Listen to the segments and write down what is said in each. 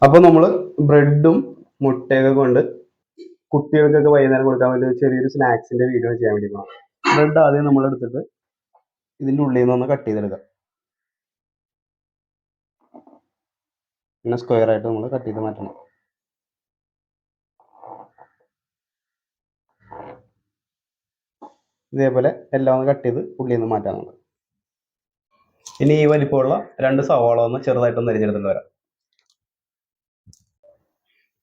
അപ്പോൾ നമ്മൾ ബ്രെഡും മുട്ടയൊക്കെ കൊണ്ട് കുട്ടികൾക്കൊക്കെ വൈകുന്നേരം കൊടുക്കാൻ വേണ്ടി ചെറിയൊരു സ്നാക്സിന്റെ വീഡിയോ ചെയ്യാൻ വേണ്ടി പോകണം. ബ്രെഡ് ആദ്യം നമ്മൾ എടുത്തിട്ട് ഇതിൻ്റെ ഉള്ളിൽ നിന്ന് ഒന്ന് കട്ട് ചെയ്തെടുക്കാം. ഇങ്ങനെ സ്ക്വയർ ആയിട്ട് നമ്മൾ കട്ട് ചെയ്ത് മാറ്റണം. ഇതേപോലെ എല്ലാം ഒന്ന് കട്ട് ചെയ്ത് ഉള്ളിൽ നിന്ന് മാറ്റാൻ നമുക്ക്. ഇനി ഈ വലിപ്പമുള്ള 2 സവാള ഒന്ന് ചെറുതായിട്ടൊന്ന് അരിഞ്ഞെടുത്തിട്ട് വരാം.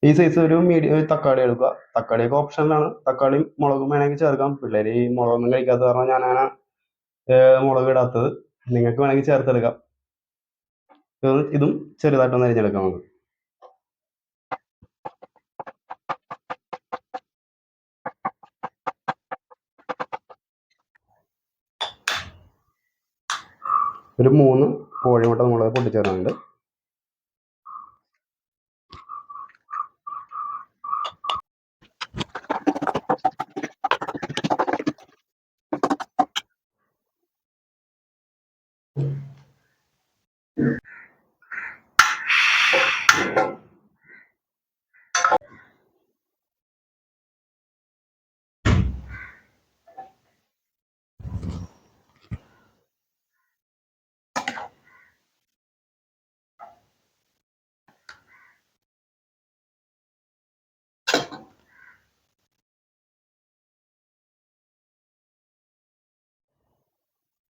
ഈ സൈസ് ഒരു മീഡിയം തക്കാളി എടുക്കുക. തക്കാളിയൊക്കെ ഓപ്ഷനിലാണ്. തക്കാളിയും മുളകും വേണമെങ്കിൽ ചേർക്കാം. പിള്ളേർ ഈ മുളകൊന്നും കഴിക്കാത്ത കാരണം ഞാനാണ് മുളക് ഇടാത്തത്. നിങ്ങൾക്ക് വേണമെങ്കിൽ ചേർത്തെടുക്കാം. ഇതും ചെറുതായിട്ടൊന്ന് അരിഞ്ഞെടുക്കാം നമുക്ക്. ഒരു 3 കോഴിമുട്ട നമ്മൾ പൊട്ടിച്ചേർക്കുന്നുണ്ട്.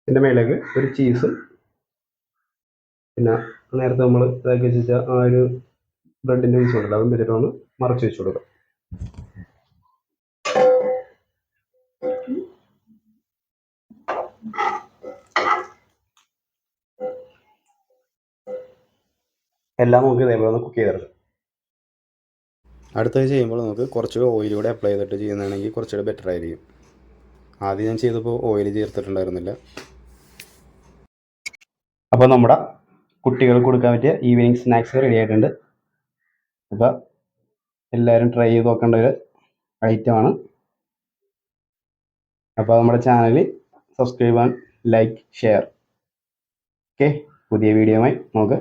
ഇതിൻ്റെ മേലേക്ക് ഒരു ചീസ്, പിന്നെ നേരത്തെ നമ്മൾ ഇതാക്കി വെച്ച ആ ഒരു ബ്രെഡിൻ്റെ പീസ് ഉണ്ടല്ലോ അതും വെച്ചിട്ട് ഒന്ന് മറച്ച് വെച്ച് കൊടുക്കാം. എല്ലാം നമുക്ക് ഇതേപോലെ ഒന്ന് കുക്ക് ചെയ്തെടുക്കാം. അടുത്തത് ചെയ്യുമ്പോൾ നമുക്ക് കുറച്ചുകൂടെ ഓയിലൂടെ അപ്ലൈ ചെയ്തിട്ട് ചെയ്യുന്നതാണെങ്കിൽ കുറച്ചുകൂടെ ബെറ്റർ ആയിരിക്കും. ആദ്യം ഞാൻ ചെയ്തപ്പോൾ ഓയിൽ ചേർത്തിട്ടുണ്ടായിരുന്നില്ല. അപ്പോൾ നമ്മുടെ കുട്ടികൾക്ക് കൊടുക്കാൻ പറ്റിയ ഈവനിങ് സ്നാക്സ് റെഡി ആയിട്ടുണ്ട്. അപ്പോൾ എല്ലാവരും ട്രൈ ചെയ്ത് നോക്കേണ്ട ഒരു ഐറ്റമാണ്. അപ്പോൾ നമ്മുടെ channel subscribe and like share. Okay, പുതിയ വീഡിയോയുമായി നമുക്ക്